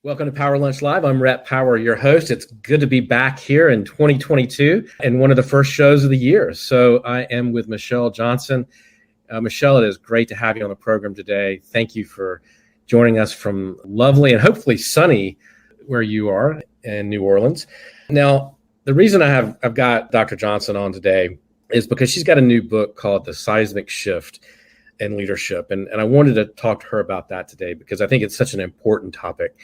Welcome to Power Lunch Live. I'm Rhett Power, your host. It's good to be back here in 2022 and one of the first shows of the year. So I am with Michelle Johnston. Michelle, it is great to have you on the program today. Thank you for joining us from lovely and hopefully sunny where you are in New Orleans. Now, the reason I've got Dr. Johnston on today is because she's got a new book called The Seismic Shift in Leadership. And I wanted to talk to her about that today because I think it's such an important topic.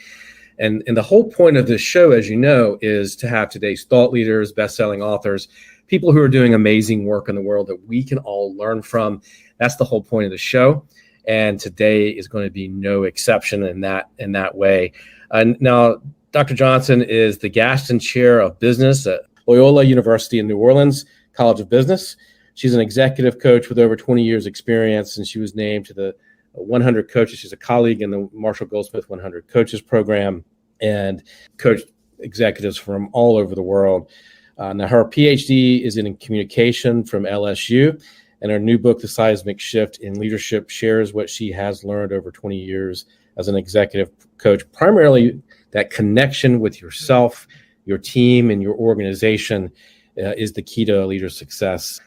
And the whole point of this show, as you know, is to have today's thought leaders, best-selling authors, people who are doing amazing work in the world that we can all learn from. That's the whole point of the show. And today is going to be no exception in that way. Now, Dr. Johnston is the Gaston Chair of Business at Loyola University in New Orleans College of Business. She's an executive coach with over 20 years experience, and she was named to the 100 coaches. She's a colleague in the Marshall Goldsmith 100 Coaches Program and coached executives from all over the world. Now, her Ph.D. is in communication from LSU, and her new book, The Seismic Shift in Leadership, shares what she has learned over 20 years as an executive coach, primarily that connection with yourself, your team, and your organization is the key to a leader's success.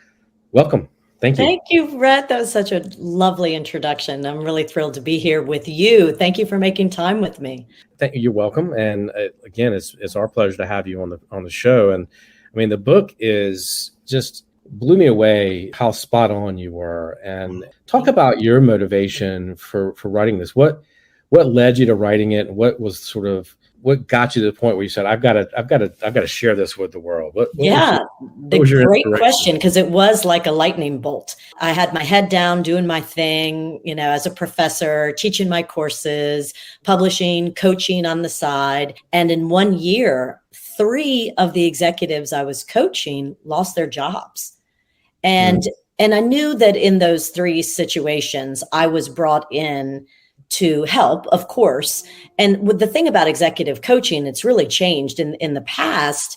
Welcome. Thank you. Thank you, Rhett. That was such a lovely introduction. I'm really thrilled to be here with you. Thank you for making time with me. Thank you. You're welcome. And again, it's our pleasure to have you on the show. And I mean, the book is just blew me away how spot on you were. And talk about your motivation for writing this. What led you to writing it? And what got you to the point where you said, I've got to share this with the world? What Great question, because it was like a lightning bolt. I had my head down doing my thing, as a professor, teaching my courses, publishing, coaching on the side. And in 1 year, 3 of the executives I was coaching lost their jobs. And I knew that in those 3 situations, I was brought in to help, of course. And with the thing about executive coaching, it's really changed. In the past,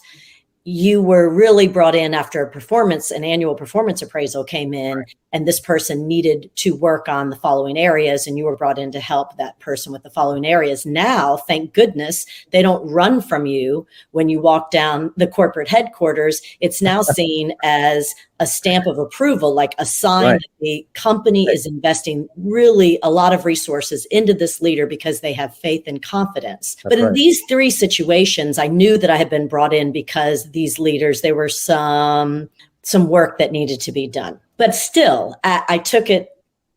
you were really brought in after an annual performance appraisal came in, right, and this person needed to work on the following areas, and you were brought in to help that person with the following areas. Now, thank goodness, they don't run from you when you walk down the corporate headquarters. It's now seen as a stamp of approval, like a sign, right, that the company is investing really a lot of resources into this leader because they have faith and confidence. But in these 3 situations, I knew that I had been brought in because these leaders, there were some work that needed to be done. But still, I took it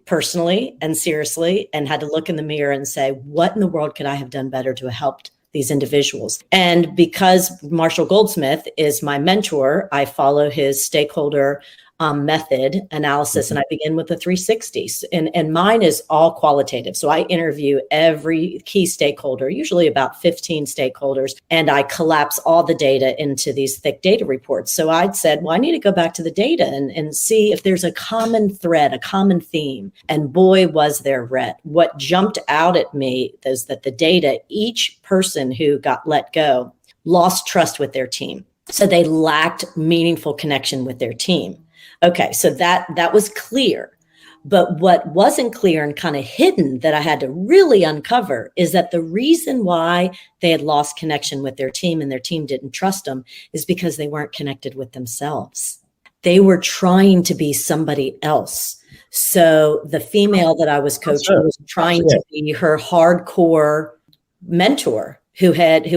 personally and seriously and had to look in the mirror and say, what in the world could I have done better to have helped these individuals? And because Marshall Goldsmith is my mentor, I follow his stakeholder method analysis, and I begin with the 360s. And mine is all qualitative. So I interview every key stakeholder, usually about 15 stakeholders, and I collapse all the data into these thick data reports. So I'd said, well, I need to go back to the data and see if there's a common thread, a common theme. And boy, was there, Rhett. What jumped out at me is that the data, each person who got let go lost trust with their team. So they lacked meaningful connection with their team. Okay, so that was clear. But what wasn't clear and kind of hidden that I had to really uncover is that the reason why they had lost connection with their team and their team didn't trust them is because they weren't connected with themselves. They were trying to be somebody else. So the female that I was coaching was trying to be her hardcore mentor, who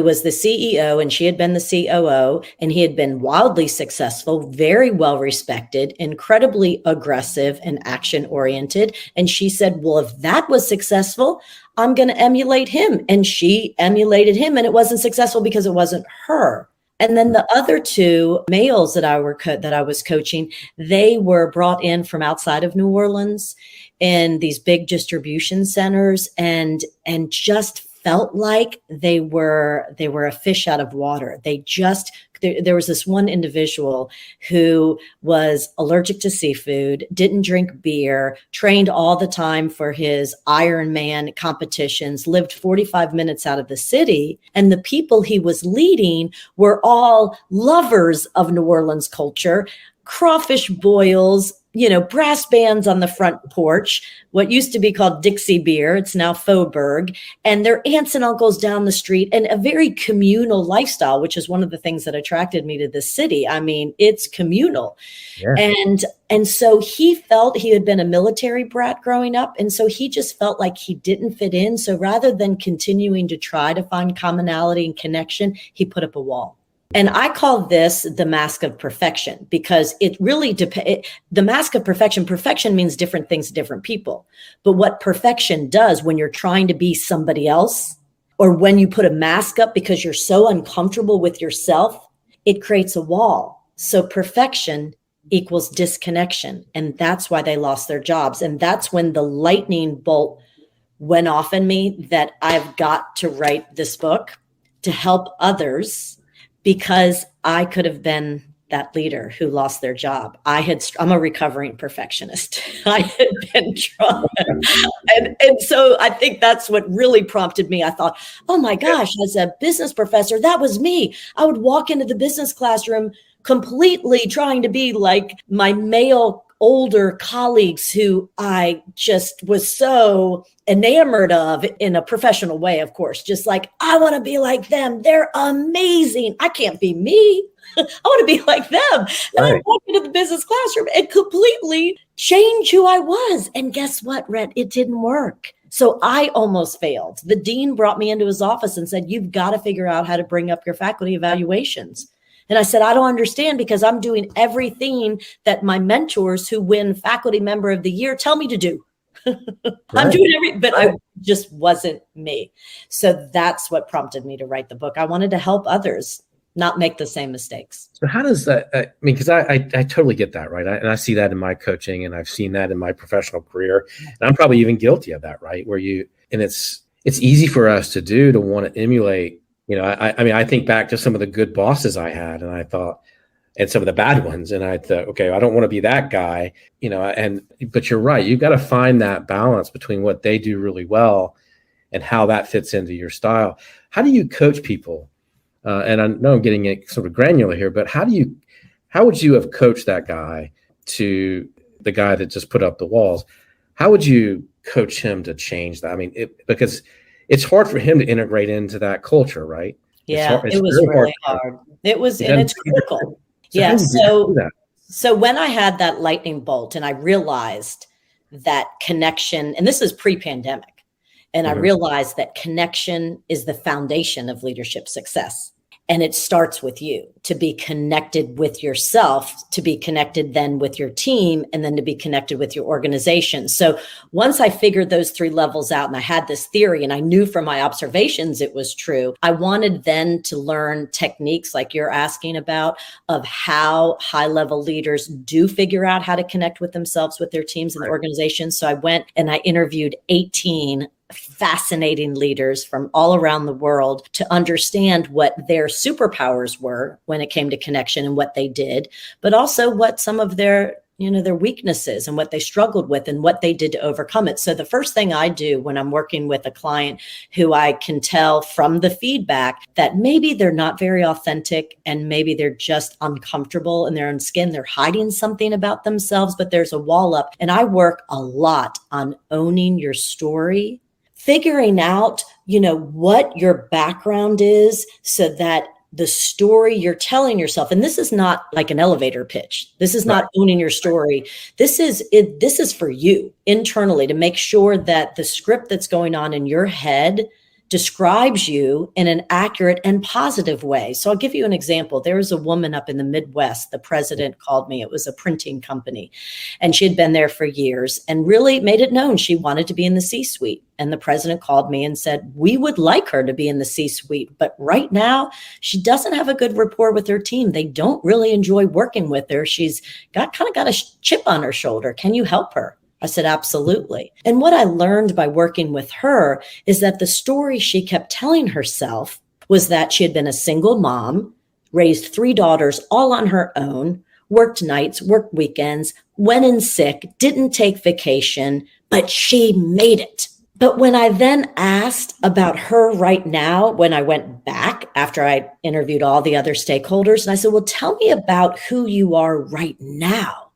was the CEO, and she had been the COO, and he had been wildly successful, very well respected, incredibly aggressive and action oriented. And she said, well, if that was successful, I'm going to emulate him. And she emulated him, and it wasn't successful because it wasn't her. And then the other 2 males that I was coaching, they were brought in from outside of New Orleans in these big distribution centers, and just felt like they were a fish out of water. There was this one individual who was allergic to seafood, didn't drink beer, trained all the time for his Ironman competitions, lived 45 minutes out of the city. And the people he was leading were all lovers of New Orleans culture, crawfish boils, brass bands on the front porch, what used to be called Dixie beer. It's now Faubourg, and their aunts and uncles down the street, and a very communal lifestyle, which is one of the things that attracted me to this city. I mean, it's communal. Yeah. And so he felt he had been a military brat growing up. And so he just felt like he didn't fit in. So rather than continuing to try to find commonality and connection, he put up a wall. And I call this the mask of perfection, because it really depends. The mask of perfection means different things to different people. But what perfection does when you're trying to be somebody else, or when you put a mask up because you're so uncomfortable with yourself, it creates a wall. So perfection equals disconnection. And that's why they lost their jobs. And that's when the lightning bolt went off in me that I've got to write this book to help others, because I could have been that leader who lost their job. I'm a recovering perfectionist. I had been trying. And so I think that's what really prompted me. I thought, oh my gosh, as a business professor, that was me. I would walk into the business classroom completely trying to be like my male older colleagues who I just was so enamored of, in a professional way, of course, just like, I want to be like them. They're amazing. I can't be me. I want to be like them. And I walked into the business classroom and completely changed who I was. And guess what, Rhett? It didn't work. So I almost failed. The dean brought me into his office and said, you've got to figure out how to bring up your faculty evaluations. And I said, I don't understand, because I'm doing everything that my mentors who win faculty member of the year tell me to do. I'm doing but I just wasn't me. So that's what prompted me to write the book. I wanted to help others not make the same mistakes. So how does that, because I totally get that, right? And I see that in my coaching, and I've seen that in my professional career. And I'm probably even guilty of that, right? And it's easy for us to want to emulate. I think back to some of the good bosses I had, and I thought, and some of the bad ones, and I thought, okay, I don't want to be that guy, but you're right. You've got to find that balance between what they do really well and how that fits into your style. How do you coach people? And I know I'm getting it sort of granular here, but how would you have coached that guy to the guy that just put up the walls? How would you coach him to change that? I mean, because it's hard for him to integrate into that culture, right? Yeah, it was really hard. It was, and it's critical. Yeah. So when I had that lightning bolt and I realized that connection, and this is pre-pandemic, and I realized that connection is the foundation of leadership success. And it starts with you, to be connected with yourself, to be connected then with your team, and then to be connected with your organization. So once I figured those three levels out, and I had this theory, and I knew from my observations it was true, I wanted then to learn techniques like you're asking about, of how high-level leaders do figure out how to connect with themselves, with their teams and organizations. So I went and I interviewed 18 fascinating leaders from all around the world to understand what their superpowers were when it came to connection and what they did, but also what some of their weaknesses and what they struggled with and what they did to overcome it. So the first thing I do when I'm working with a client who I can tell from the feedback that maybe they're not very authentic, and maybe they're just uncomfortable in their own skin, they're hiding something about themselves, but there's a wall up. And I work a lot on owning your story, figuring out, what your background is, so that the story you're telling yourself, and this is not like an elevator pitch. This is not owning your story. This is for you internally, to make sure that the script that's going on in your head describes you in an accurate and positive way. So I'll give you an example. There was a woman up in the Midwest. The president called me. It was a printing company, and she had been there for years and really made it known she wanted to be in the C-suite. And the president called me and said, we would like her to be in the C-suite, but right now she doesn't have a good rapport with her team. They don't really enjoy working with her. She's got a chip on her shoulder. Can you help her? I said, absolutely. And what I learned by working with her is that the story she kept telling herself was that she had been a single mom, raised 3 daughters all on her own, worked nights, worked weekends, went in sick, didn't take vacation, but she made it. But when I then asked about her right now, when I went back after I interviewed all the other stakeholders, and I said, well, tell me about who you are right now.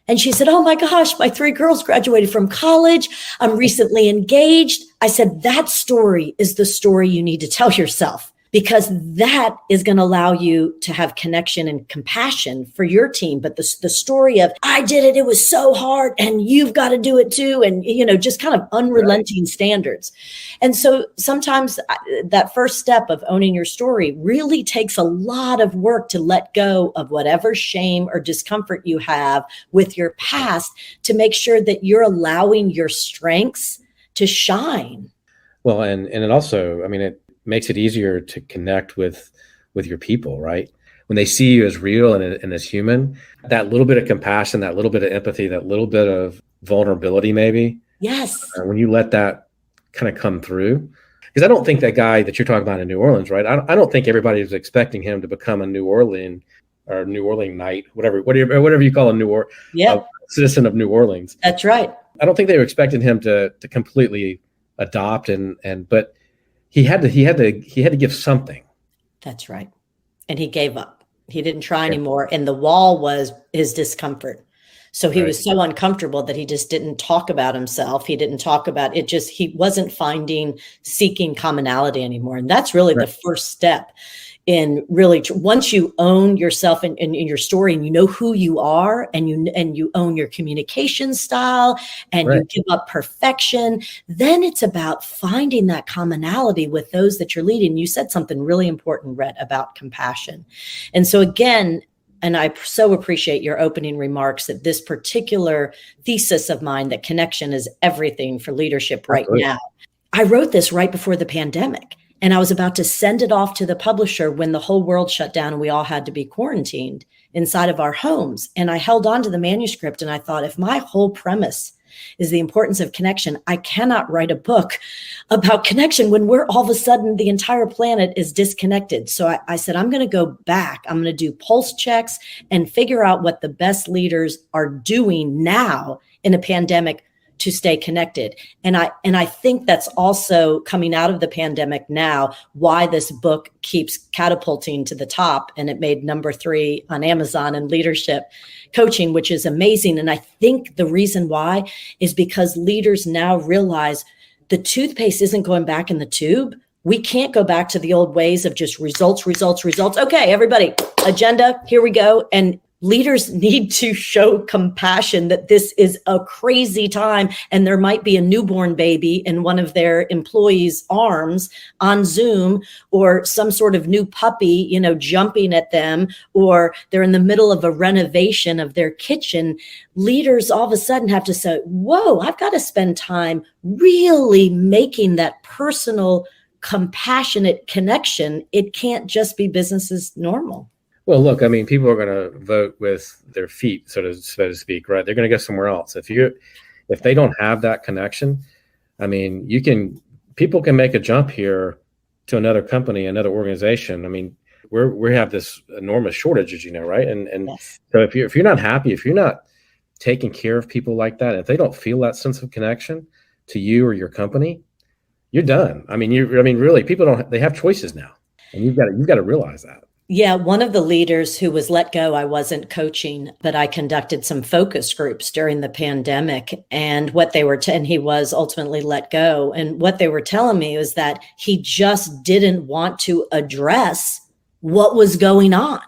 And she said, oh my gosh, my 3 girls graduated from college. I'm recently engaged. I said, that story is the story you need to tell yourself, because that is going to allow you to have connection and compassion for your team. But the story of, I did it, it was so hard, and you've got to do it too. And, just kind of unrelenting standards. And so sometimes that first step of owning your story really takes a lot of work to let go of whatever shame or discomfort you have with your past, to make sure that you're allowing your strengths to shine. Well, and it also, it makes it easier to connect with your people, right? When they see you as real and as human, that little bit of compassion, that little bit of empathy, that little bit of vulnerability, maybe. Yes. When you let that kind of come through, because I don't think that guy that you're talking about in New Orleans, right? I don't think everybody was expecting him to become a New Orleans Knight, whatever you call a citizen of New Orleans. That's right. I don't think they were expecting him to completely adopt but he had to give something. That's right. And he gave up. He didn't try anymore. And the wall was his discomfort. So he was so uncomfortable that he just didn't talk about himself. He didn't talk about it. He wasn't seeking commonality anymore. And that's really the first step in really, once you own yourself and your story, and you know who you are, and you own your communication style, and you give up perfection, then it's about finding that commonality with those that you're leading. You said something really important, Rhett, about compassion. And so again, and I so appreciate your opening remarks that this particular thesis of mine, that connection is everything for leadership right now. I wrote this right before the pandemic, and I was about to send it off to the publisher when the whole world shut down and we all had to be quarantined inside of our homes. And I held on to the manuscript, and I thought, if my whole premise is the importance of connection, I cannot write a book about connection when we're all of a sudden, the entire planet is disconnected. So I said, I'm going to go back. I'm going to do pulse checks and figure out what the best leaders are doing now in a pandemic to stay connected. And I think that's also coming out of the pandemic now, why this book keeps catapulting to the top. And it made number 3 on Amazon in leadership coaching, which is amazing. And I think the reason why is because leaders now realize the toothpaste isn't going back in the tube. We can't go back to the old ways of just results. Okay, everybody, agenda, here we go. And leaders need to show compassion that this is a crazy time, and there might be a newborn baby in one of their employees' arms on Zoom, or some sort of new puppy, jumping at them, or they're in the middle of a renovation of their kitchen. Leaders all of a sudden have to say, whoa, I've got to spend time really making that personal, compassionate connection. It can't just be business as normal. Well, look, people are going to vote with their feet, so to speak, right? They're going to go somewhere else. If they don't have that connection, people can make a jump here to another company, another organization. We have this enormous shortage, as you know, right? And so if you're not happy, if you're not taking care of people like that, if they don't feel that sense of connection to you or your company, you're done. Really, people they have choices now, and you've got to realize that. Yeah, one of the leaders who was let go, I wasn't coaching, but I conducted some focus groups during the pandemic, and what they were, and he was ultimately let go. And what they were telling me was that he just didn't want to address what was going on.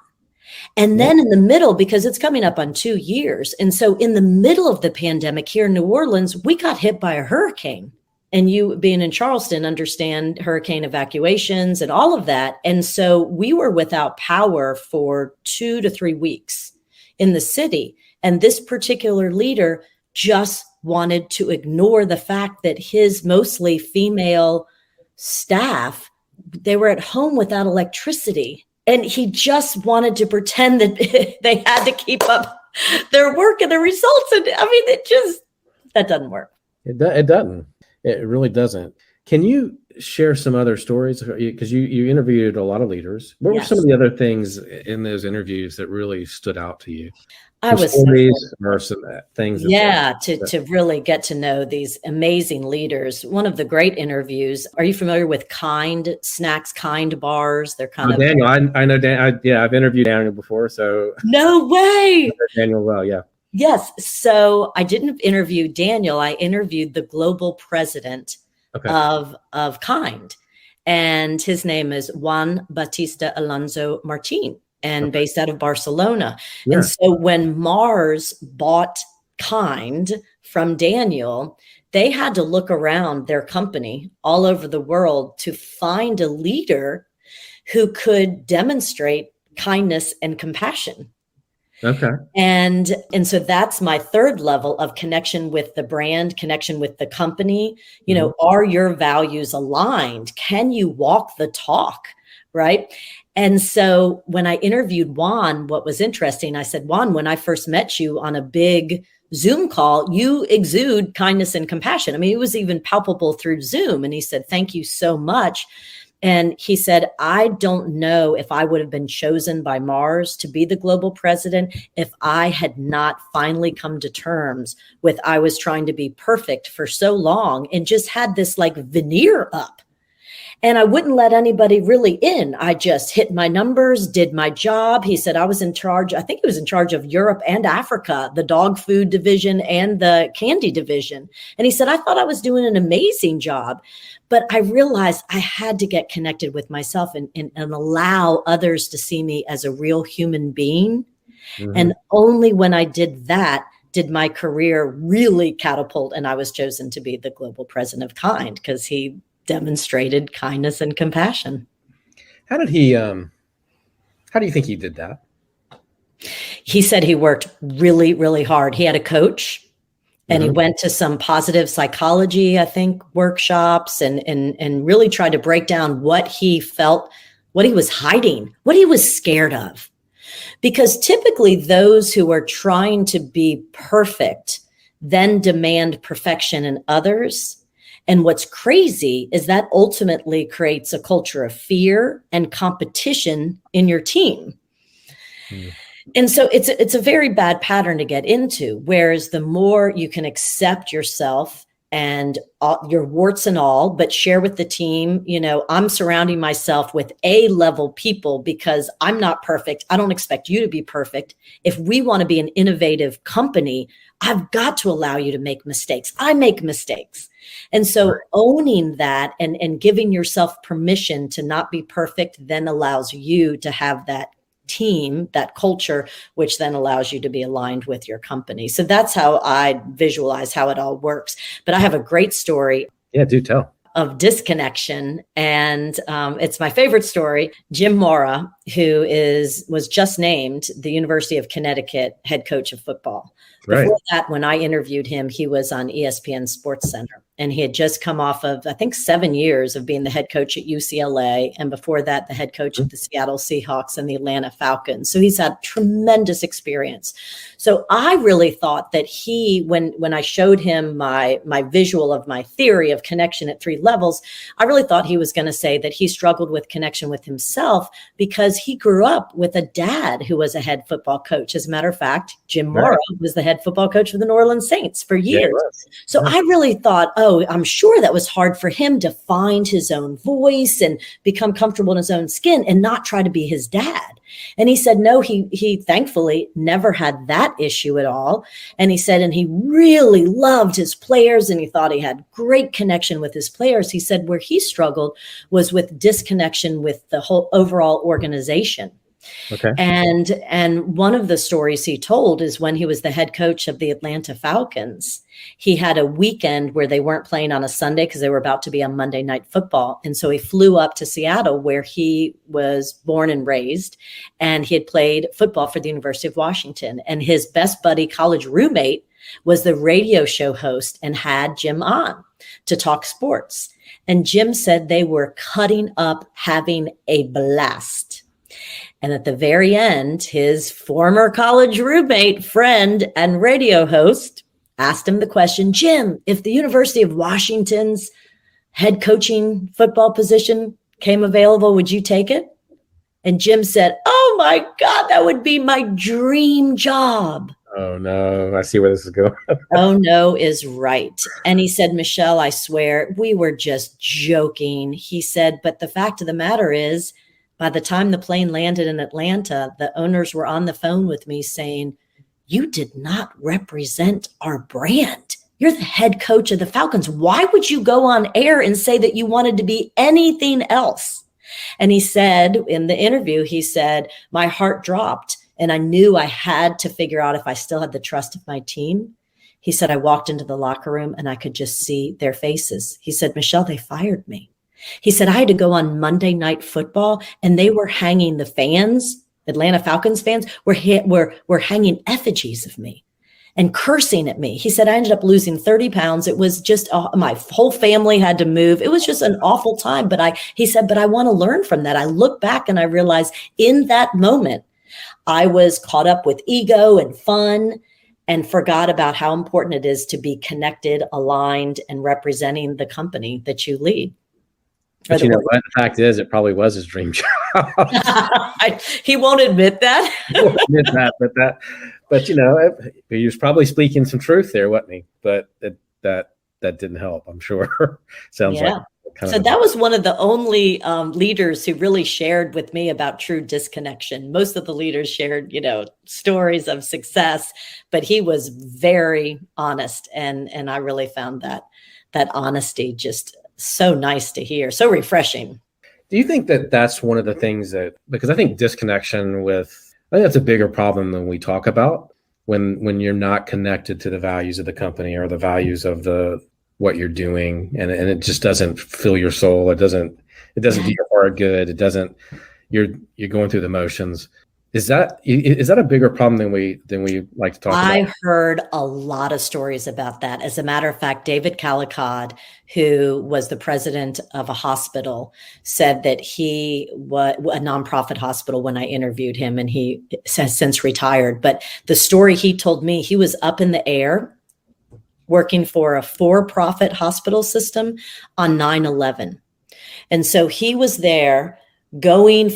And then in the middle, because it's coming up on 2 years. And so in the middle of the pandemic here in New Orleans, we got hit by a hurricane. And you, being in Charleston, understand hurricane evacuations and all of that. And so we were without power for 2 to 3 weeks in the city. And this particular leader just wanted to ignore the fact that his mostly female staff, they were at home without electricity. And he just wanted to pretend that they had to keep up their work and the results. And that doesn't work. It doesn't. It really doesn't. Can you share some other stories? Because you interviewed a lot of leaders. What were some of the other things in those interviews that really stood out to you? I was stories or some things. To really get to know these amazing leaders. One of the great interviews. Are you familiar with Kind Snacks, Kind bars? They're kind of Daniel. I know Dan. I've interviewed Daniel before. So no way. Daniel, well, yeah. Yes. So I didn't interview Daniel. I interviewed the global president of Kind. And his name is Juan Bautista Alonso Martin, and based out of Barcelona. Yeah. And so when Mars bought Kind from Daniel, they had to look around their company all over the world to find a leader who could demonstrate kindness and compassion. Okay. And so that's my third level of connection with the brand, connection with the company. You know, are your values aligned? Can you walk the talk? Right. And so when I interviewed Juan, what was interesting, I said, Juan, when I first met you on a big Zoom call, you exude kindness and compassion. I mean, it was even palpable through Zoom. And he said, thank you so much. And he said, I don't know if I would have been chosen by Mars to be the global president if I had not finally come to terms with I was trying to be perfect for so long and just had this like veneer up. And I wouldn't let anybody really in. I just hit my numbers, did my job. He said I was in charge. I think he was in charge of Europe and Africa, the dog food division and the candy division. And he said, I thought I was doing an amazing job. But I realized I had to get connected with myself and allow others to see me as a real human being. And only when I did that did my career really catapult. And I was chosen to be the global president of Kind because he demonstrated kindness and compassion. How do you think he did that? He said he worked really, really hard. He had a coach. And he went to some positive psychology, I think, workshops and really tried to break down what he felt, what he was hiding, what he was scared of. Because typically those who are trying to be perfect then demand perfection in others. And what's crazy is that ultimately creates a culture of fear and competition in your team. And so it's a very bad pattern to get into, whereas the more you can accept yourself and your warts and all, but share with the team, you know, I'm surrounding myself with A-level people because I'm not perfect. I don't expect you to be perfect. If we want to be an innovative company, I've got to allow you to make mistakes. I make mistakes. And so owning that and giving yourself permission to not be perfect then allows you to have that team, that culture, which then allows you to be aligned with your company. So that's how I visualize how it all works. But I have a great story. Yeah, do tell. Of Disconnection. And it's my favorite story. Jim Mora, who was just named the University of Connecticut head coach of football. Before that, when I interviewed him, he was on ESPN Sports Center. And he had just come off of, I think, 7 years of being the head coach at UCLA. And before that, the head coach of the Seattle Seahawks and the Atlanta Falcons. So he's had tremendous experience. So I really thought that when I showed him my visual of my theory of connection at 3 levels, I really thought he was going to say that he struggled with connection with himself because he grew up with a dad who was a head football coach. As a matter of fact, Jim Mora was the head football coach for the New Orleans Saints for years. So I really thought, I'm sure that was hard for him to find his own voice and become comfortable in his own skin and not try to be his dad. And he said, no, he thankfully never had that issue at all. And he said, and he really loved his players and he thought he had great connection with his players. He said where he struggled was with disconnection with the whole overall organization. Okay. And one of the stories he told is when he was the head coach of the Atlanta Falcons, he had a weekend where they weren't playing on a Sunday because they were about to be on Monday Night Football. And so he flew up to Seattle where he was born and raised, and he had played football for the University of Washington. And his best buddy, college roommate, was the radio show host and had Jim on to talk sports. And Jim said they were cutting up, having a blast. And at the very end, his former college roommate, friend, and radio host asked him the question, Jim, if the University of Washington's head coaching football position came available, would you take it? And Jim said, oh my God, that would be my dream job. Oh no, I see where this is going. Oh no is right. And he said, Michelle, I swear, we were just joking. He said, but the fact of the matter is, by the time the plane landed in Atlanta, the owners were on the phone with me saying, you did not represent our brand. You're the head coach of the Falcons. Why would you go on air and say that you wanted to be anything else? And he said in the interview, he said, my heart dropped and I knew I had to figure out if I still had the trust of my team. He said, I walked into the locker room and I could just see their faces. He said, Michelle, they fired me. He said, I had to go on Monday Night Football and they were hanging the fans, Atlanta Falcons fans, were hanging effigies of me and cursing at me. He said, I ended up losing 30 pounds. It was just, my whole family had to move. It was just an awful time. He said, but I want to learn from that. I look back and I realized in that moment, I was caught up with ego and fun and forgot about how important it is to be connected, aligned, and representing the company that you lead. But you know what? The fact is, it probably was his dream job. He won't admit that. He won't admit that, but you know, he was probably speaking some truth there, wasn't he? But that didn't help, I'm sure. Sounds like. So that was one of the only leaders who really shared with me about true disconnection. Most of the leaders shared, stories of success, but he was very honest, and I really found that honesty just so nice to hear, so refreshing. Do you think that that's one of the things because I think disconnection I think that's a bigger problem than we talk about when you're not connected to the values of the company or the values of what you're doing, and it just doesn't fill your soul. It doesn't do your heart good. It doesn't, you're going through the motions. Is that a bigger problem than we like to talk about? I heard a lot of stories about that. As a matter of fact, David Calico, who was the president of a hospital, said that he was a nonprofit hospital when I interviewed him, and he has since retired. But the story he told me, he was up in the air working for a for-profit hospital system on 9/11. And so he was there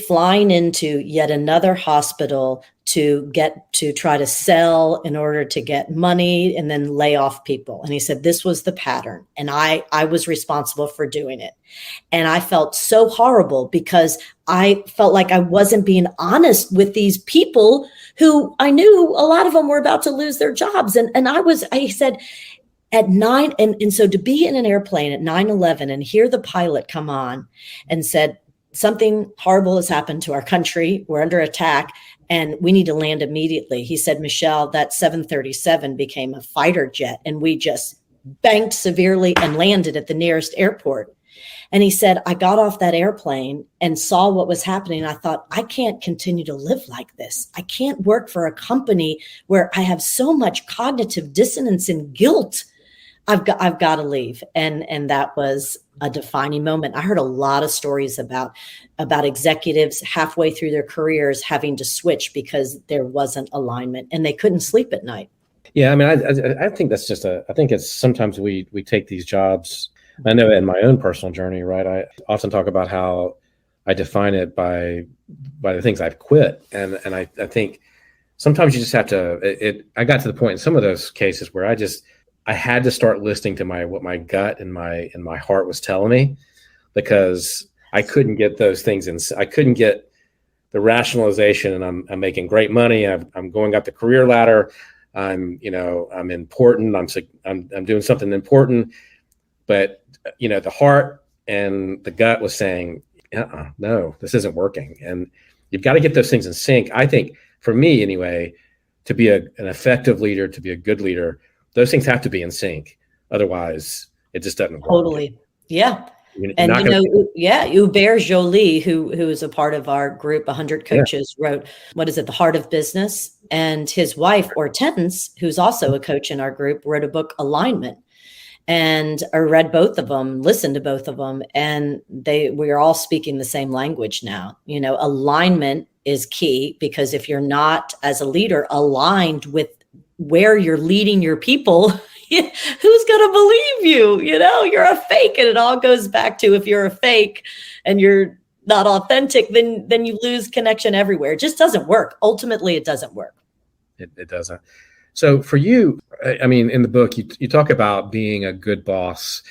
flying into yet another hospital to try to sell in order to get money and then lay off people. And he said, this was the pattern. And I was responsible for doing it. And I felt so horrible because I felt like I wasn't being honest with these people who I knew a lot of them were about to lose their jobs. And I said, at 9, and so to be in an airplane at 9/11 and hear the pilot come on and said, something horrible has happened to our country. We're under attack and we need to land immediately. He said, Michelle, that 737 became a fighter jet and we just banked severely and landed at the nearest airport. And he said, I got off that airplane and saw what was happening. I thought, I can't continue to live like this. I can't work for a company where I have so much cognitive dissonance and guilt. I've got to leave. And that was a defining moment. I heard a lot of stories about executives halfway through their careers having to switch because there wasn't alignment and they couldn't sleep at night. Yeah. I mean, I think that's I think it's sometimes we take these jobs. I know in my own personal journey, right? I often talk about how I define it by the things I've quit. And I think sometimes you just have to, I got to the point in some of those cases where I had to start listening to what my gut and my heart was telling me, because I couldn't get those things I couldn't get the rationalization. And I'm making great money. I'm going up the career ladder. I'm important. I'm doing something important, but the heart and the gut was saying, no, this isn't working. And you've got to get those things in sync. I think for me anyway, to be an effective leader, to be a good leader, those things have to be in sync. Otherwise, it just doesn't work. Totally. Yeah. And Hubert Joly, who is a part of our group, 100 Coaches, wrote, The Heart of Business. And his wife, Hortense, who's also a coach in our group, wrote a book, Alignment. And I read both of them, listened to both of them, and we are all speaking the same language now. Alignment is key, because if you're not, as a leader, aligned with where you're leading your people, who's going to believe you? You're a fake. And it all goes back to, if you're a fake and you're not authentic, then you lose connection everywhere. It just doesn't work. Ultimately, it doesn't work. It doesn't. So for you, I mean, in the book, you talk about being a good boss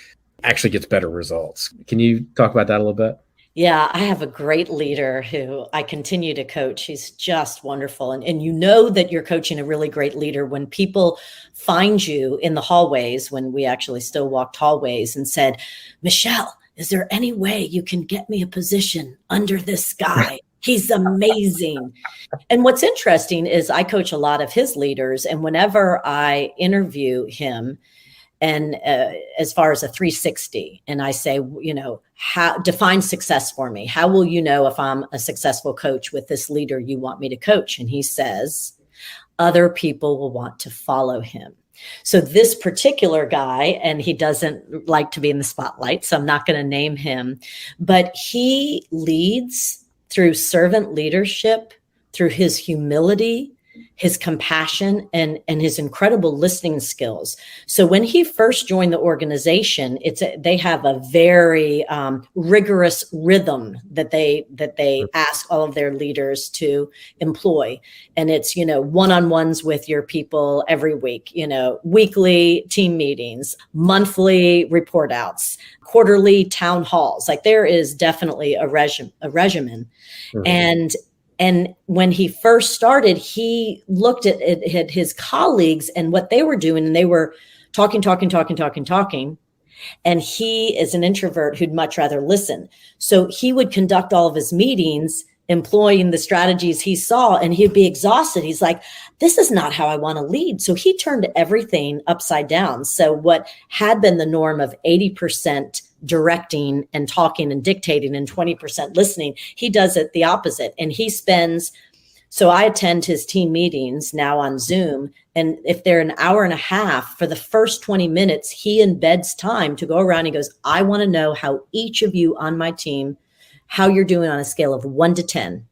actually gets better results. Can you talk about that a little bit? Yeah, I have a great leader who I continue to coach. He's just wonderful. And you know that you're coaching a really great leader when people find you in the hallways, when we actually still walked hallways, and said, Michelle, is there any way you can get me a position under this guy? He's amazing. And what's interesting is I coach a lot of his leaders. And whenever I interview him, and as far as a 360, and I say, how define success for me. How will you know if I'm a successful coach with this leader you want me to coach? And he says, other people will want to follow him. So this particular guy, and he doesn't like to be in the spotlight, so I'm not going to name him, but he leads through servant leadership, through his humility, his compassion, and his incredible listening skills. So when he first joined the organization, they have a very rigorous rhythm that they ask all of their leaders to employ, and it's one-on-ones with your people every week, weekly team meetings, monthly report outs, quarterly town halls. Like there is definitely a regimen, And when he first started, he looked at his colleagues and what they were doing, and they were talking. And he is an introvert who'd much rather listen. So he would conduct all of his meetings employing the strategies he saw, and he'd be exhausted. He's like, this is not how I want to lead. So he turned everything upside down. So what had been the norm of 80% directing and talking and dictating and 20% listening, he does it the opposite. And so I attend his team meetings now on Zoom. And if they're an hour and a half, for the first 20 minutes, he embeds time to go around. He goes, I want to know how each of you on my team, how you're doing on a scale of 1 to 10,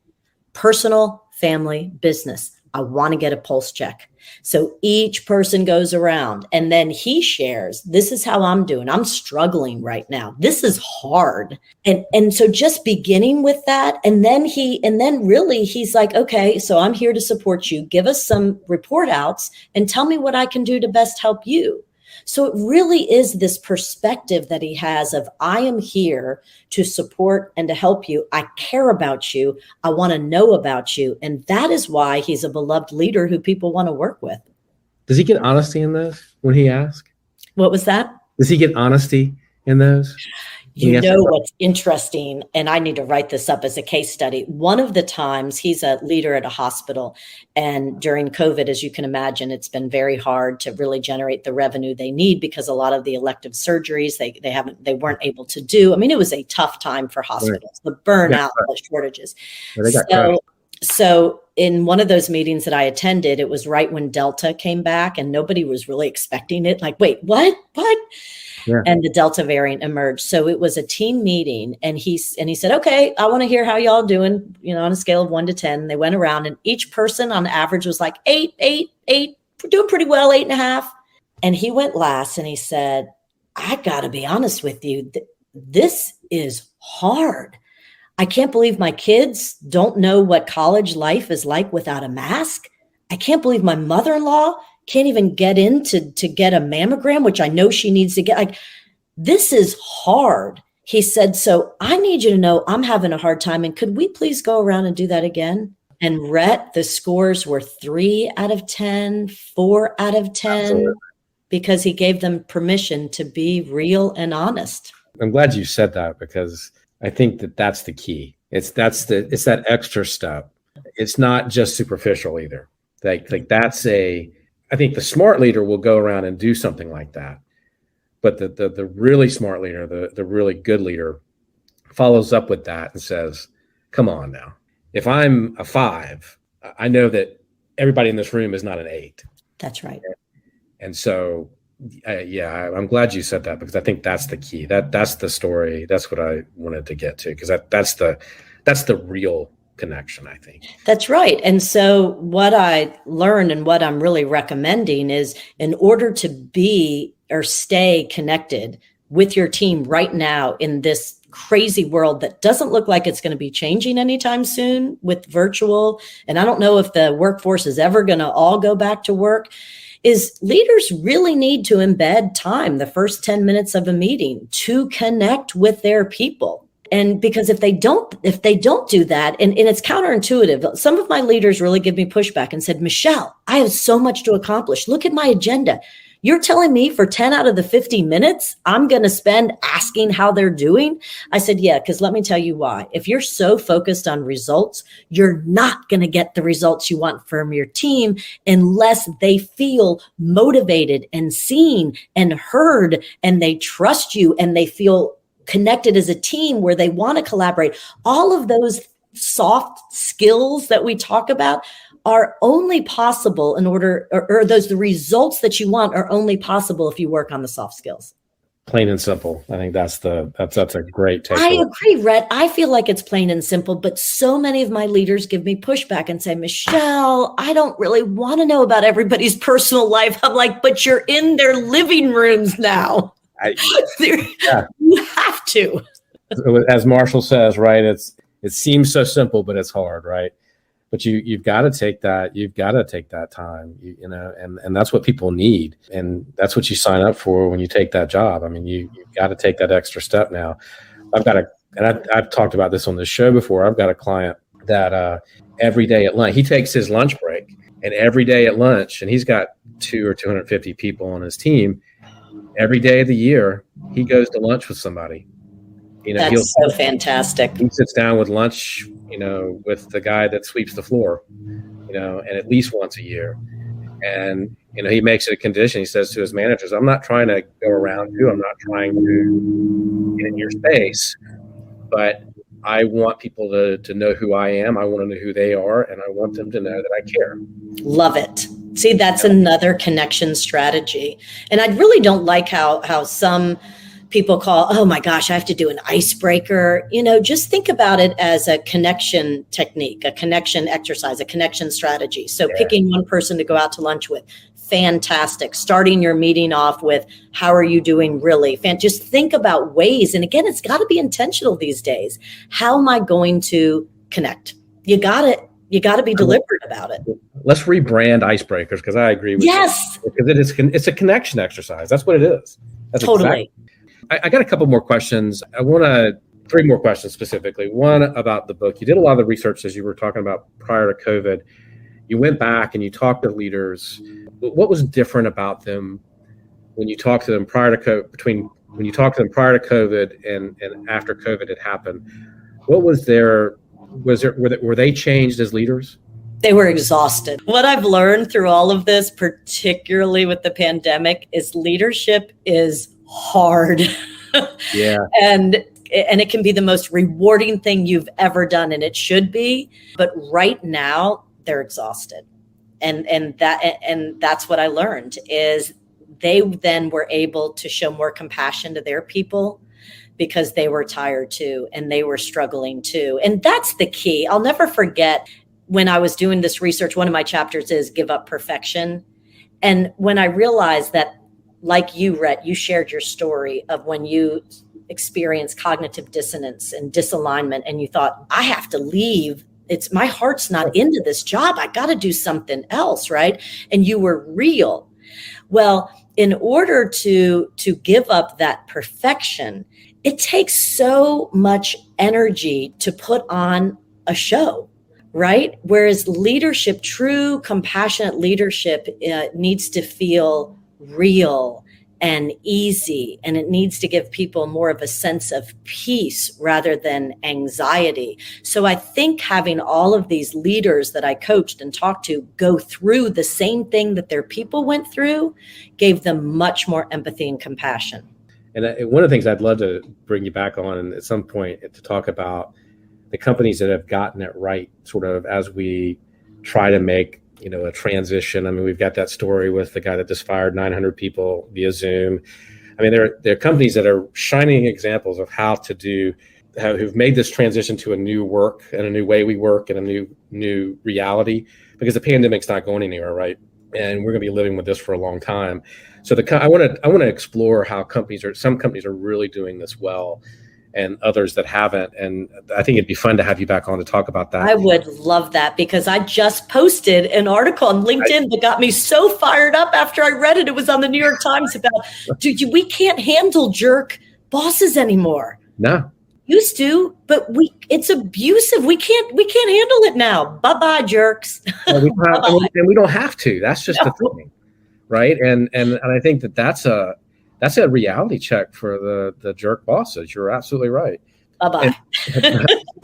personal, family, business. I want to get a pulse check. So each person goes around and then he shares, this is how I'm doing. I'm struggling right now. This is hard. And so just beginning with that. And then he's like, okay, so I'm here to support you. Give us some report outs and tell me what I can do to best help you. So it really is this perspective that he has of, I am here to support and to help you. I care about you. I want to know about you. And that is why he's a beloved leader who people want to work with. Does he get honesty in those when he asks? What was that? Does he get honesty in those? What's interesting, and I need to write this up as a case study. One of the times, he's a leader at a hospital, and during COVID, as you can imagine, it's been very hard to really generate the revenue they need because a lot of the elective surgeries they weren't able to do. I mean, it was a tough time for hospitals, the burnout, the shortages. So in one of those meetings that I attended, it was right when Delta came back, and nobody was really expecting it. Like, wait, what? Yeah. And the Delta variant emerged. So it was a team meeting, and he said, okay, I want to hear how y'all doing, on a scale of 1 to 10. They went around, and each person on average was like 8, we're doing pretty well, 8.5. And he went last, and he said, I got to be honest with you. This is hard. I can't believe my kids don't know what college life is like without a mask. I can't believe my mother-in-law can't even get in to get a mammogram, which I know she needs to get. Like, this is hard. He said, so I need you to know I'm having a hard time. And could we please go around and do that again? And Rhett, the scores were 3 out of 10, 4 out of 10, Absolutely. Because he gave them permission to be real and honest. I'm glad you said that, because I think that's the key. It's that extra step. It's not just superficial either. I think the smart leader will go around and do something like that. But the really smart leader, the really good leader, follows up with that and says, come on now. If I'm a 5, I know that everybody in this room is not an 8. That's right. And so, I'm glad you said that, because I think that's the key. That's the story. That's what I wanted to get to, because that's the real connection, I think. That's right. And so what I learned and what I'm really recommending is, in order to be or stay connected with your team right now in this crazy world that doesn't look like it's going to be changing anytime soon with virtual, and I don't know if the workforce is ever going to all go back to work, is leaders really need to embed time, the first 10 minutes of a meeting, to connect with their people. And because if they don't do that, and it's counterintuitive, some of my leaders really give me pushback and said, Michelle, I have so much to accomplish. Look at my agenda. You're telling me for 10 out of the 50 minutes, I'm going to spend asking how they're doing? I said, yeah, because let me tell you why. If you're so focused on results, you're not going to get the results you want from your team unless they feel motivated and seen and heard, and they trust you, and they feel connected as a team where they want to collaborate. All of those soft skills that we talk about are only possible in order, or the results that you want are only possible if you work on the soft skills. Plain and simple. I think that's a great takeaway. I agree, Rhett. I feel like it's plain and simple, but so many of my leaders give me pushback and say, Michelle, I don't really want to know about everybody's personal life. I'm like, but you're in their living rooms now. You have to. As Marshall says, right? It seems so simple, but it's hard, right? But you've got to take that. You've got to take that time, you know, and that's what people need, and that's what you sign up for when you take that job. I mean, you've got to take that extra step now. I've talked about this on the show before. I've got a client that every day at lunch, he takes his lunch break, and every day at lunch, and he's got 200 or 250 people on his team. Every day of the year, he goes to lunch with somebody. You know, that's so fantastic. He sits down with lunch, you know, with the guy that sweeps the floor, you know, and at least once a year. And, you know, he makes it a condition. He says to his managers, I'm not trying to go around you. I'm not trying to get in your space, but I want people to know who I am. I want to know who they are. And I want them to know that I care. Love it. See, that's another connection strategy. And I really don't like how some people call, oh my gosh, I have to do an icebreaker. You know, just think about it as a connection technique, a connection exercise, a connection strategy. So picking one person to go out to lunch with, fantastic. Starting your meeting off with, how are you doing really? Just think about ways. And again, it's got to be intentional these days. How am I going to connect? You got to be deliberate about it. Let's rebrand icebreakers, because I agree with you. Because it's a connection exercise. That's what it is. That's totally. I got a couple more questions. Three more questions specifically. One about the book. You did a lot of the research, as you were talking about, prior to COVID. You went back and you talked to leaders. What was different about them when you talked to them prior to COVID and after COVID had happened? What was were they changed as leaders? They were exhausted. What I've learned through all of this, particularly with the pandemic, is leadership is hard. Yeah. And it can be the most rewarding thing you've ever done, and it should be. But right now, they're exhausted. And that's what I learned is they then were able to show more compassion to their people because they were tired too, and they were struggling too. And that's the key. I'll never forget when I was doing this research, one of my chapters is Give Up Perfection. And when I realized that, like you, Rhett, you shared your story of when you experienced cognitive dissonance and disalignment, and you thought, I have to leave. My heart's not into this job. I got to do something else, right? And you were real. Well, in order to give up that perfection, it takes so much energy to put on a show, right? Whereas leadership, true compassionate leadership, needs to feel real and easy, and it needs to give people more of a sense of peace rather than anxiety. So I think having all of these leaders that I coached and talked to go through the same thing that their people went through gave them much more empathy and compassion. And one of the things I'd love to bring you back on at some point to talk about the companies that have gotten it right, sort of as we try to make a transition. I mean, we've got that story with the guy that just fired 900 people via Zoom. I mean, there are companies that are shining examples of who've made this transition to a new work and a new way we work and a new reality, because the pandemic's not going anywhere, right? And we're going to be living with this for a long time. So I want to explore how some companies are really doing this well, and others that haven't. And I think it'd be fun to have you back on to talk about that. I would love that, because I just posted an article on LinkedIn that got me so fired up after I read it. It was on the New York Times about, we can't handle jerk bosses anymore. No. used to, but it's abusive. We can't handle it now. Bye-bye, jerks. And we don't have to. That's just the thing, right? And I think that's a reality check for the jerk bosses. You're absolutely right. Bye-bye.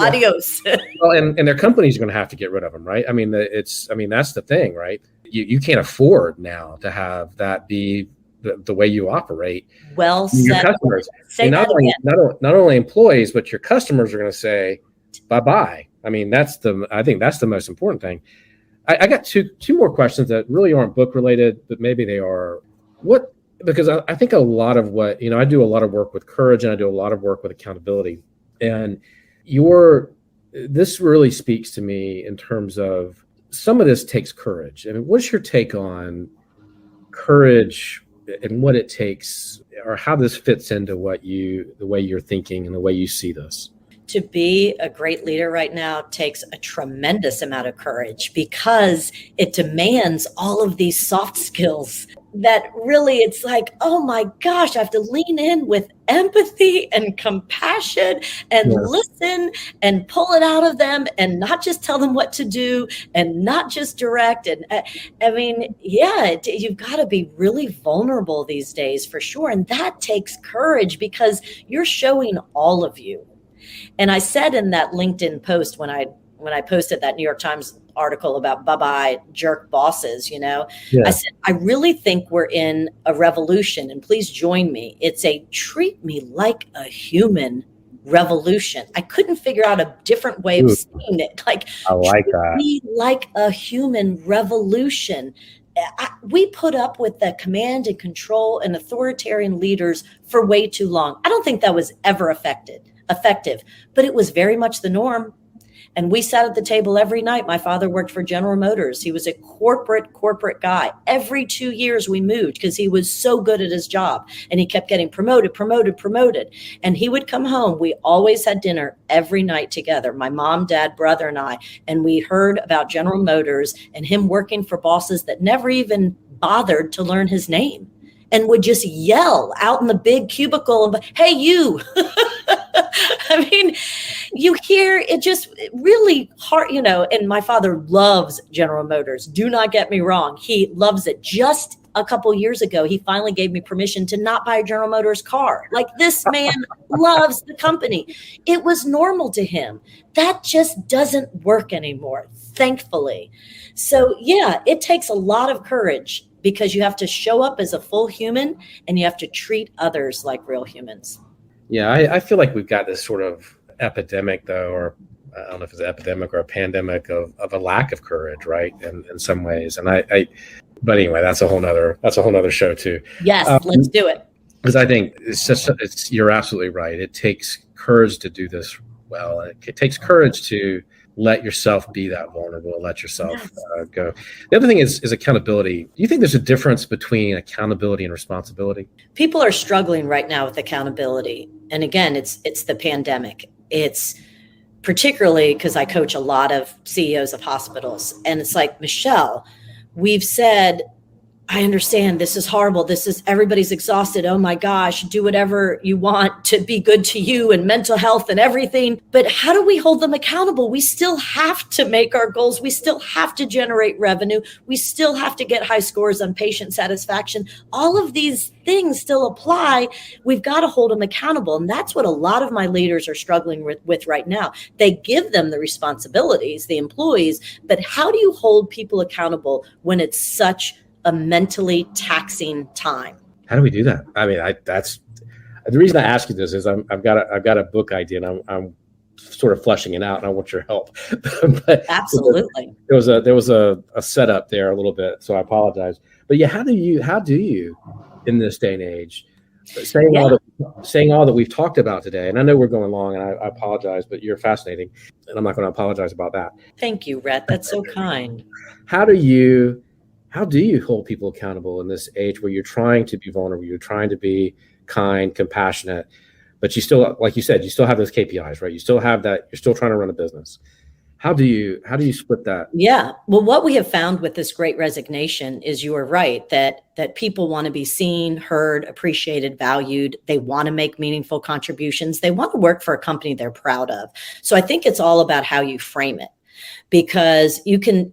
Adios. Well, and their companies are going to have to get rid of them, right? I mean, that's the thing, right? You can't afford now to have that be the way you operate. Well said. Your customers. Not only employees, but your customers are going to say bye-bye. I mean, I think that's the most important thing. I got two more questions that really aren't book related, but maybe they are. Because I think a lot of what, I do a lot of work with courage and I do a lot of work with accountability. And this really speaks to me in terms of some of this takes courage. I mean, what's your take on courage and what it takes, or how this fits into the way you're thinking and the way you see this? To be a great leader right now takes a tremendous amount of courage, because it demands all of these soft skills that really, it's like, oh my gosh, I have to lean in with empathy and compassion and listen and pull it out of them and not just tell them what to do and not just direct. And I mean, you've got to be really vulnerable these days for sure. And that takes courage, because you're showing all of you. And I said in that LinkedIn post when I posted that New York Times article about bye-bye jerk bosses, I said, I really think we're in a revolution, and please join me. It's a treat me like a human revolution. I couldn't figure out a different way of seeing it. Like, I like that. Treat me like a human revolution. We put up with the command and control and authoritarian leaders for way too long. I don't think that was ever effective, but it was very much the norm. And we sat at the table every night. My father worked for General Motors. He was a corporate guy. Every 2 years we moved because he was so good at his job, and he kept getting promoted. And he would come home. We always had dinner every night together, my mom, dad, brother, and I. And we heard about General Motors and him working for bosses that never even bothered to learn his name, and would just yell out in the big cubicle, hey, you. I mean, you hear it just really hard, and my father loves General Motors. Do not get me wrong. He loves it. Just a couple years ago, he finally gave me permission to not buy a General Motors car. Like, this man loves the company. It was normal to him. That just doesn't work anymore, thankfully. So it takes a lot of courage, because you have to show up as a full human and you have to treat others like real humans. Yeah, I feel like we've got this sort of epidemic, though, or I don't know if it's an epidemic or a pandemic of a lack of courage, right? In some ways. And but anyway, that's a whole nother show too. Yes, let's do it. Because I think you're absolutely right. It takes courage to do this well. It takes courage to let yourself be that vulnerable, let yourself go. The other thing is accountability. Do you think there's a difference between accountability and responsibility? People are struggling right now with accountability. And again, it's the pandemic. It's particularly because I coach a lot of CEOs of hospitals. And it's like, Michelle, we've said, I understand this is horrible. Everybody's exhausted. Oh my gosh, do whatever you want to be good to you and mental health and everything. But how do we hold them accountable? We still have to make our goals. We still have to generate revenue. We still have to get high scores on patient satisfaction. All of these things still apply. We've got to hold them accountable. And that's what a lot of my leaders are struggling with right now. They give them the responsibilities, the employees, but how do you hold people accountable when it's such a mentally taxing time? How do we do that? I mean, that's the reason I ask you this is I've got a book idea, and I'm sort of fleshing it out, and I want your help. But absolutely, there was a setup there a little bit, so I apologize. But how do you in this day and age, saying all that we've talked about today, and I know we're going long, and I apologize, but you're fascinating, and I'm not going to apologize about that. Thank you, Rhett. That's so kind. How do you hold people accountable in this age where you're trying to be vulnerable, you're trying to be kind, compassionate, but you still, like you said, you still have those KPIs, right? You still have that, you're still trying to run a business. How do you split that? Yeah. Well, what we have found with this great resignation is you are right that people want to be seen, heard, appreciated, valued. They want to make meaningful contributions. They want to work for a company they're proud of. So I think it's all about how you frame it, because you can,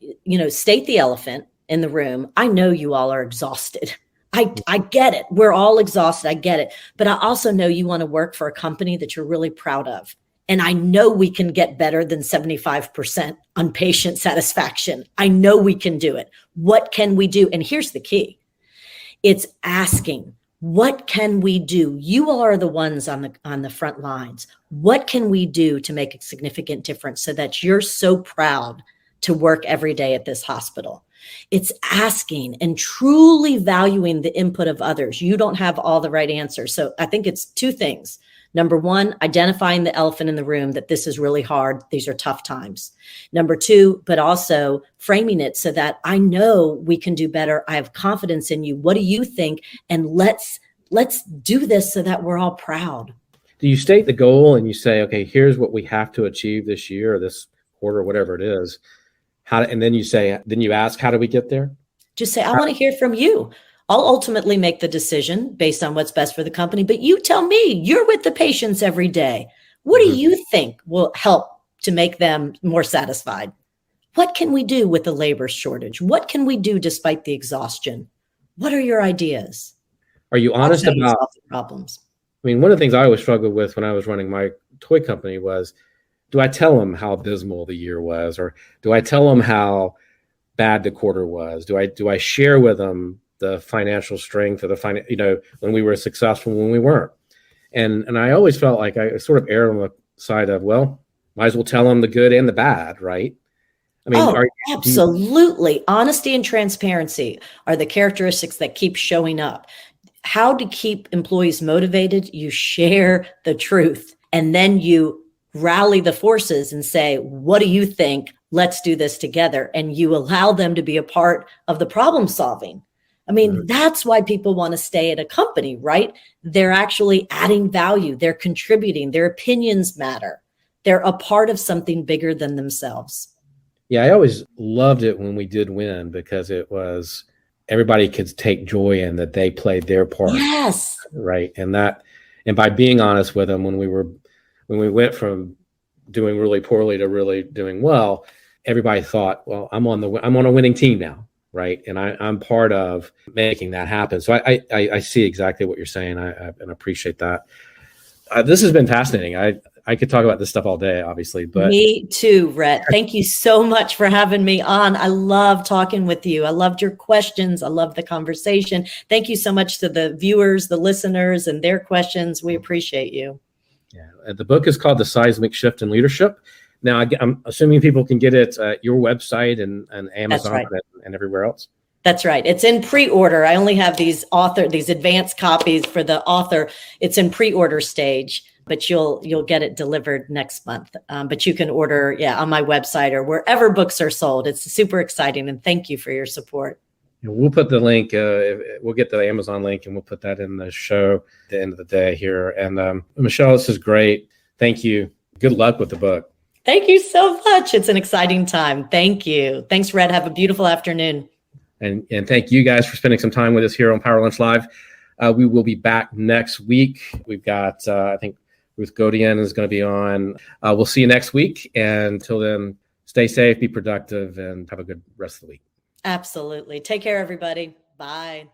state the elephant in the room. I know you all are exhausted. I get it. We're all exhausted. I get it. But I also know you want to work for a company that you're really proud of. And I know we can get better than 75% on patient satisfaction. I know we can do it. What can we do? And here's the key. It's asking, what can we do? You all are the ones on the front lines. What can we do to make a significant difference so that you're so proud to work every day at this hospital? It's asking and truly valuing the input of others. You don't have all the right answers. So I think it's two things. Number one, identifying the elephant in the room, that this is really hard. These are tough times. Number two, but also framing it so that I know we can do better. I have confidence in you. What do you think? And let's do this so that we're all proud. Do you state the goal and you say, okay, here's what we have to achieve this year or this quarter, whatever it is? And then you ask, how do we get there? Just say, I want to hear from you. I'll ultimately make the decision based on what's best for the company, but you tell me, you're with the patients every day. What do you think will help to make them more satisfied? What can we do with the labor shortage? What can we do despite the exhaustion? What are your ideas? Are you honest about the problems? I mean, one of the things I always struggled with when I was running my toy company was, do I tell them how abysmal the year was? Or do I tell them how bad the quarter was? Do I share with them the financial strength or when we were successful, when we weren't? And I always felt like I sort of erred on the side of, well, might as well tell them the good and the bad, right? I mean, absolutely. Honesty and transparency are the characteristics that keep showing up. How to keep employees motivated? You share the truth, and then you rally the forces and say, what do you think? Let's do this together. And you allow them to be a part of the problem solving. I mean, that's why people want to stay at a company, right? They're actually adding value. They're contributing. Their opinions matter. They're a part of something bigger than themselves. Yeah, I always loved it when we did win, because it was everybody could take joy in that they played their part. Yes. Right. And by being honest with them, when we went from doing really poorly to really doing well, everybody thought, well, I'm on a winning team now. Right. And I'm part of making that happen. So I see exactly what you're saying. And appreciate that. This has been fascinating. I could talk about this stuff all day, obviously, but me too, Rhett. Thank you so much for having me on. I love talking with you. I loved your questions. I love the conversation. Thank you so much to the viewers, the listeners, and their questions. We appreciate you. Yeah. The book is called The Seismic Shift in Leadership. Now, I'm assuming people can get it at your website and Amazon right. and everywhere else. That's right. It's in pre-order. I only have these advanced copies for the author. It's in pre-order stage, but you'll get it delivered next month. But you can order, on my website or wherever books are sold. It's super exciting, and thank you for your support. We'll put the link. We'll get the Amazon link, and we'll put that in the show at the end of the day here. And Michelle, this is great. Thank you. Good luck with the book. Thank you so much. It's an exciting time. Thank you. Thanks, Rhett. Have a beautiful afternoon. And thank you guys for spending some time with us here on Power Lunch Live. We will be back next week. We've got, I think, Ruth Godian is going to be on. We'll see you next week. And until then, stay safe, be productive, and have a good rest of the week. Absolutely. Take care, everybody. Bye.